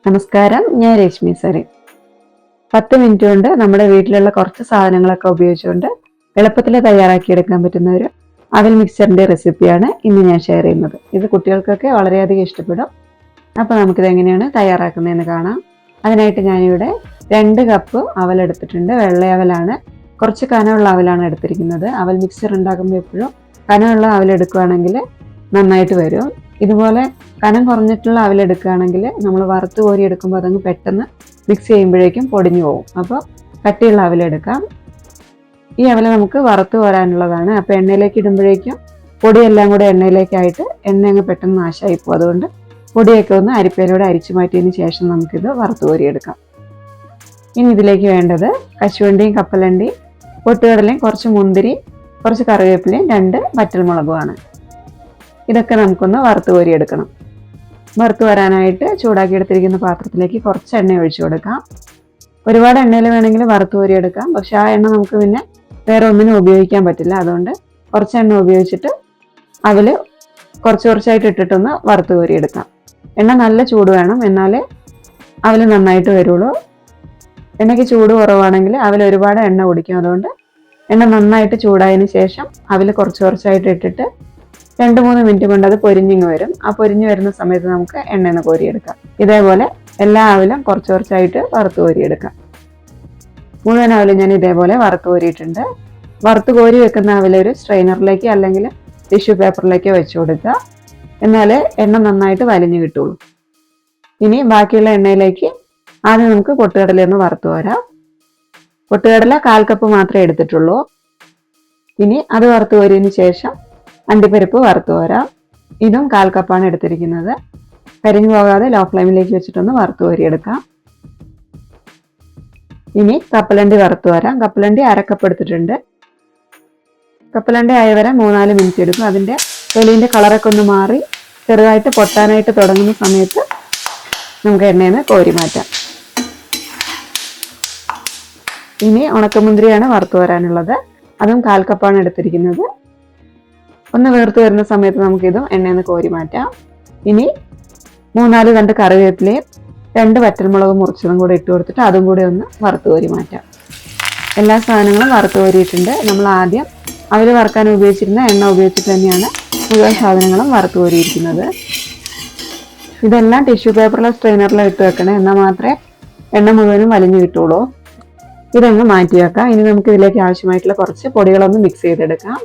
നമസ്കാരം, ഞാൻ രശ്മി സരി. 10 മിനിറ്റ് കൊണ്ട് നമ്മുടെ വീട്ടിലുള്ള കുറച്ച് സാധനങ്ങളൊക്കെ ഉപയോഗിച്ചുകൊണ്ട് എളുപ്പത്തിൽ തയ്യാറാക്കിയെടുക്കാൻ പറ്റുന്ന ഒരു അവൽ മിക്സറിന്റെ റെസിപ്പിയാണ് ഇന്ന് ഞാൻ ഷെയർ ചെയ്യുന്നത്. ഇത് കുട്ടികൾക്കൊക്കെ വളരെയധികം ഇഷ്ടപ്പെടും. അപ്പോൾ നമുക്കിത് എങ്ങനെയാണ് തയ്യാറാക്കുന്നതെന്ന് കാണാം. അതിനായിട്ട് ഞാനിവിടെ 2 കപ്പ് അവൽ എടുത്തിട്ടുണ്ട്. വെള്ളയവലാണ്, കുറച്ച് കനമുള്ള അവലാണ് എടുത്തിരിക്കുന്നത്. അവൽ മിക്സർ ഉണ്ടാക്കുമ്പോൾ എപ്പോഴും കനമുള്ള അവൽ എടുക്കുകയാണെങ്കിൽ നന്നായിട്ട് വരും. ഇതുപോലെ കനം കുറഞ്ഞിട്ടുള്ള അവലെടുക്കുകയാണെങ്കിൽ നമ്മൾ വറുത്ത് കോരി എടുക്കുമ്പോൾ അതങ്ങ് പെട്ടെന്ന് മിക്സ് ചെയ്യുമ്പോഴേക്കും പൊടിഞ്ഞു പോകും. അപ്പോൾ കട്ടിയുള്ള അവലെടുക്കാം. ഈ അവല നമുക്ക് വറുത്ത് കോരാനുള്ളതാണ്. അപ്പോൾ എണ്ണയിലേക്ക് ഇടുമ്പോഴേക്കും പൊടിയെല്ലാം കൂടെ എണ്ണയിലേക്കായിട്ട് എണ്ണ അങ്ങ് പെട്ടെന്ന് നാശമായി പോകും. അതുകൊണ്ട് പൊടിയൊക്കെ ഒന്ന് അരിപ്പയിലൂടെ അരിച്ചു മാറ്റിയതിന് ശേഷം നമുക്കിത് വറുത്ത് കോരിയെടുക്കാം. ഇനി ഇതിലേക്ക് വേണ്ടത് കശുവണ്ടിയും കപ്പലണ്ടിയും പൊട്ടുകടലയും കുറച്ച് മുന്തിരി, കുറച്ച് കറിവേപ്പിലയും 2 വറ്റൽമുളകുമാണ്. ഇതൊക്കെ നമുക്കൊന്ന് വറുത്ത് കോരിയെടുക്കണം. വറുത്ത് വരാനായിട്ട് ചൂടാക്കി എടുത്തിരിക്കുന്ന പാത്രത്തിലേക്ക് കുറച്ച് എണ്ണ ഒഴിച്ചു കൊടുക്കാം. ഒരുപാട് എണ്ണയിൽ വേണമെങ്കിൽ വറുത്ത് കോരിയെടുക്കാം. പക്ഷെ ആ എണ്ണ നമുക്ക് പിന്നെ വേറെ ഒന്നിനും ഉപയോഗിക്കാൻ പറ്റില്ല. അതുകൊണ്ട് കുറച്ച് എണ്ണ ഉപയോഗിച്ചിട്ട് അവല് കുറച്ചായിട്ട് ഇട്ടിട്ടൊന്ന് വറുത്ത് കോരിയെടുക്കാം. എണ്ണ നല്ല ചൂട് വേണം, എന്നാലേ അവല് നന്നായിട്ട് വരുള്ളൂ. എണ്ണയ്ക്ക് ചൂട് കുറവാണെങ്കിൽ അവൽ ഒരുപാട് എണ്ണ കുടിക്കും. അതുകൊണ്ട് എണ്ണ നന്നായിട്ട് ചൂടായതിന് ശേഷം അവല് കുറച്ചായിട്ട് ഇട്ടിട്ട് 2-3 മിനിറ്റ് കൊണ്ട് അത് പൊരിഞ്ഞിങ്ങ് വരും. ആ പൊരിഞ്ഞു വരുന്ന സമയത്ത് നമുക്ക് എണ്ണയിൽ നിന്ന് കോരിയെടുക്കാം. ഇതേപോലെ എല്ലാ അവലും കുറച്ചായിട്ട് വറുത്ത് കോരിയെടുക്കാം. മുഴുവൻ അവലും ഞാൻ ഇതേപോലെ വറുത്ത് കോരിയിട്ടുണ്ട്. വറുത്ത് കോരി വെക്കുന്ന അവലൊരു സ്ട്രെയിനറിലേക്ക് അല്ലെങ്കിൽ ടിഷ്യൂ പേപ്പറിലേക്ക് വെച്ച് കൊടുക്കുക. എന്നാലേ എണ്ണ നന്നായിട്ട് വലിഞ്ഞു കിട്ടുള്ളൂ. ഇനി ബാക്കിയുള്ള എണ്ണയിലേക്ക് ആദ്യം നമുക്ക് പൊട്ടുകടലയൊന്ന് വറുത്ത് കോരാം. പൊട്ടുകടല 1/4 കപ്പ് മാത്രമേ എടുത്തിട്ടുള്ളൂ. ഇനി അത് വറുത്ത് കോരിയതിന് ശേഷം അണ്ടിപ്പരിപ്പ് വറുത്ത് കോരാം. ഇതും 1/4 കപ്പാണ് എടുത്തിരിക്കുന്നത്. കരിഞ്ഞു പോകാതെ ലോ ഫ്ലെയിമിലേക്ക് വെച്ചിട്ടൊന്ന് വറുത്ത് കോരിയെടുക്കാം. ഇനി കപ്പലണ്ടി വറുത്ത് വരാം. കപ്പലണ്ടി 1/2 കപ്പ് എടുത്തിട്ടുണ്ട്. കപ്പലണ്ടി ആയി വരാൻ 3-4 മിനിറ്റ് എടുക്കും. അതിൻ്റെ തൊലിൻ്റെ കളറൊക്കെ ഒന്ന് മാറി ചെറുതായിട്ട് പൊട്ടാനായിട്ട് തുടങ്ങുന്ന സമയത്ത് നമുക്ക് എണ്ണയിൽ നിന്ന് കോരി മാറ്റാം. ഇനി ഉണക്കമുന്തിരിയാണ് വറുത്ത് വരാനുള്ളത്. അതും 1/4 കപ്പാണ് എടുത്തിരിക്കുന്നത്. ഒന്ന് വേർത്ത് വരുന്ന സമയത്ത് നമുക്കിതും എണ്ണയിൽ നിന്ന് കോരി മാറ്റാം. ഇനി 3-4 തണ്ട് കറിവേപ്പിലയും 2 വറ്റൽമുളക് മുറിച്ചതും കൂടെ ഇട്ട് കൊടുത്തിട്ട് അതും കൂടെ ഒന്ന് വറുത്ത് കോരി മാറ്റാം. എല്ലാ സാധനങ്ങളും വറുത്ത് കോരിയിട്ടുണ്ട്. നമ്മൾ ആദ്യം അവൽ വറുക്കാൻ ഉപയോഗിച്ചിരുന്ന എണ്ണ ഉപയോഗിച്ചിട്ട് തന്നെയാണ് മുഴുവൻ സാധനങ്ങളും വറുത്ത് കോരിയിരിക്കുന്നത്. ഇതെല്ലാം ടിഷ്യൂ പേപ്പറിലോ സ്ട്രെയിനറിലോ ഇട്ട് വെക്കണേ, എന്നാൽ മാത്രമേ എണ്ണ മുഴുവനും വലിഞ്ഞു കിട്ടുള്ളൂ. ഇതങ്ങ് മാറ്റി വെക്കാം. ഇനി നമുക്ക് ഇതിലേക്ക് ആവശ്യമായിട്ടുള്ള കുറച്ച് പൊടികളൊന്ന് മിക്സ് ചെയ്തെടുക്കാം.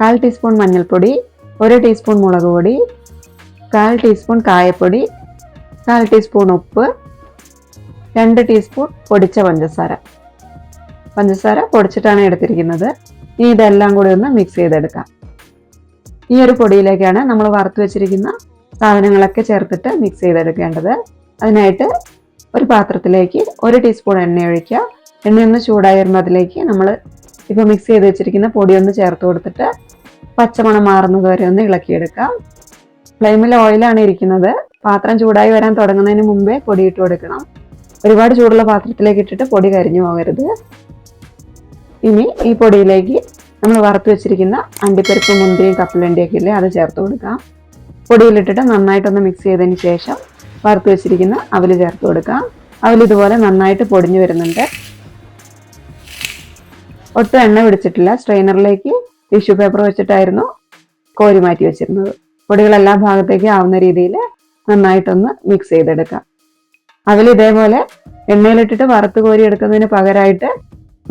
1/4 ടീസ്പൂൺ മഞ്ഞൾപ്പൊടി, 1 ടീസ്പൂൺ മുളക് പൊടി, 1/4 ടീസ്പൂൺ കായപ്പൊടി, 1/4 ടീസ്പൂൺ ഉപ്പ്, 2 ടീസ്പൂൺ പൊടിച്ച പഞ്ചസാര പൊടിച്ചിട്ടാണ് എടുത്തിരിക്കുന്നത്. ഇനി ഇതെല്ലാം കൂടി ഒന്ന് മിക്സ് ചെയ്തെടുക്കാം. ഈ ഒരു പൊടിയിലേക്കാണ് നമ്മൾ വറുത്ത് വെച്ചിരിക്കുന്ന സാധനങ്ങളൊക്കെ ചേർത്തിട്ട് മിക്സ് ചെയ്തെടുക്കേണ്ടത്. അതിനായിട്ട് ഒരു പാത്രത്തിലേക്ക് 1 ടീസ്പൂൺ എണ്ണ ഒഴിക്കുക. എണ്ണയൊന്ന് ചൂടായി വരുമ്പോൾ അതിലേക്ക് നമ്മൾ ഇപ്പോൾ മിക്സ് ചെയ്ത് വെച്ചിരിക്കുന്ന പൊടിയൊന്ന് ചേർത്ത് കൊടുത്തിട്ട് പച്ചമണം മാറുന്നത് വരെ ഒന്ന് ഇളക്കിയെടുക്കാം. ഫ്ലെയിമിൽ ഓയിലാണ് ഇരിക്കുന്നത്. പാത്രം ചൂടായി വരാൻ തുടങ്ങുന്നതിന് മുമ്പേ പൊടി ഇട്ട് കൊടുക്കണം. ഒരുപാട് ചൂടുള്ള പാത്രത്തിലേക്ക് ഇട്ടിട്ട് പൊടി കരിഞ്ഞു പോകരുത്. ഇനി ഈ പൊടിയിലേക്ക് നമ്മൾ വറുത്ത് വെച്ചിരിക്കുന്ന അണ്ടിപ്പരിപ്പ്, മുന്തിരിയും കപ്പലണ്ടിയൊക്കെ ഇല്ലേ, അത് ചേർത്ത് കൊടുക്കാം. പൊടിയിലിട്ടിട്ട് നന്നായിട്ടൊന്ന് മിക്സ് ചെയ്തതിന് ശേഷം വറുത്ത് വെച്ചിരിക്കുന്ന അവൽ ചേർത്ത് കൊടുക്കാം. അവൽ ഇതുപോലെ നന്നായിട്ട് പൊടിഞ്ഞു വരുന്നുണ്ട്. ഒട്ടും എണ്ണ പിടിച്ചിട്ടില്ല. സ്ട്രെയിനറിലേക്ക് ടിഷ്യൂ പേപ്പർ വെച്ചിട്ടായിരുന്നു കോരി മാറ്റി വെച്ചിരുന്നത്. പൊടികളെല്ലാ ഭാഗത്തേക്ക് ആവുന്ന രീതിയിൽ നന്നായിട്ടൊന്ന് മിക്സ് ചെയ്തെടുക്കാം. അവൽ ഇതേപോലെ എണ്ണയിലിട്ടിട്ട് വറുത്ത് കോരി എടുക്കുന്നതിന് പകരമായിട്ട്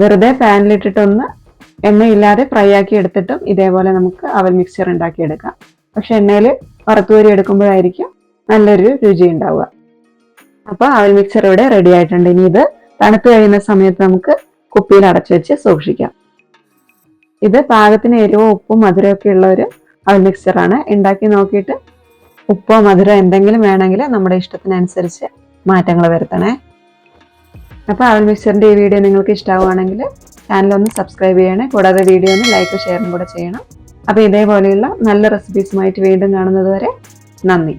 വെറുതെ പാനിലിട്ടിട്ടൊന്ന് എണ്ണയില്ലാതെ ഫ്രൈ ആക്കി എടുത്തിട്ടും ഇതേപോലെ നമുക്ക് അവൽ മിക്സ്ചർ ഉണ്ടാക്കിയെടുക്കാം. പക്ഷെ എണ്ണയിൽ വറുത്ത് കോരി എടുക്കുമ്പോഴായിരിക്കും നല്ലൊരു രുചി ഉണ്ടാവുക. അപ്പോൾ അവൽ മിക്സ്ചർ ഇവിടെ റെഡി ആയിട്ടുണ്ട്. ഇനി ഇത് തണുത്ത് കഴിയുന്ന സമയത്ത് നമുക്ക് കുപ്പിയിൽ അടച്ചു വെച്ച് സൂക്ഷിക്കാം. ഇത് പാകത്തിന് എരിവോ ഉപ്പോ മധുരമൊക്കെ ഉള്ള ഒരു അവൽ മിക്സ്ചറാണ്. ഉണ്ടാക്കി നോക്കിയിട്ട് ഉപ്പോ മധുരം എന്തെങ്കിലും വേണമെങ്കിൽ നമ്മുടെ ഇഷ്ടത്തിനനുസരിച്ച് മാറ്റങ്ങൾ വരുത്തണേ. അപ്പോൾ അവൽ മിക്സ്ചറിൻ്റെ ഈ വീഡിയോ നിങ്ങൾക്ക് ഇഷ്ടമാവുകയാണെങ്കിൽ ചാനലൊന്ന് സബ്സ്ക്രൈബ് ചെയ്യണേ. കൂടാതെ വീഡിയോ ഒന്ന് ലൈക്ക് ഷെയറും കൂടെ ചെയ്യണം. അപ്പോൾ ഇതേപോലെയുള്ള നല്ല റെസിപ്പീസുമായിട്ട് വീണ്ടും കാണുന്നത് വരെ നന്ദി.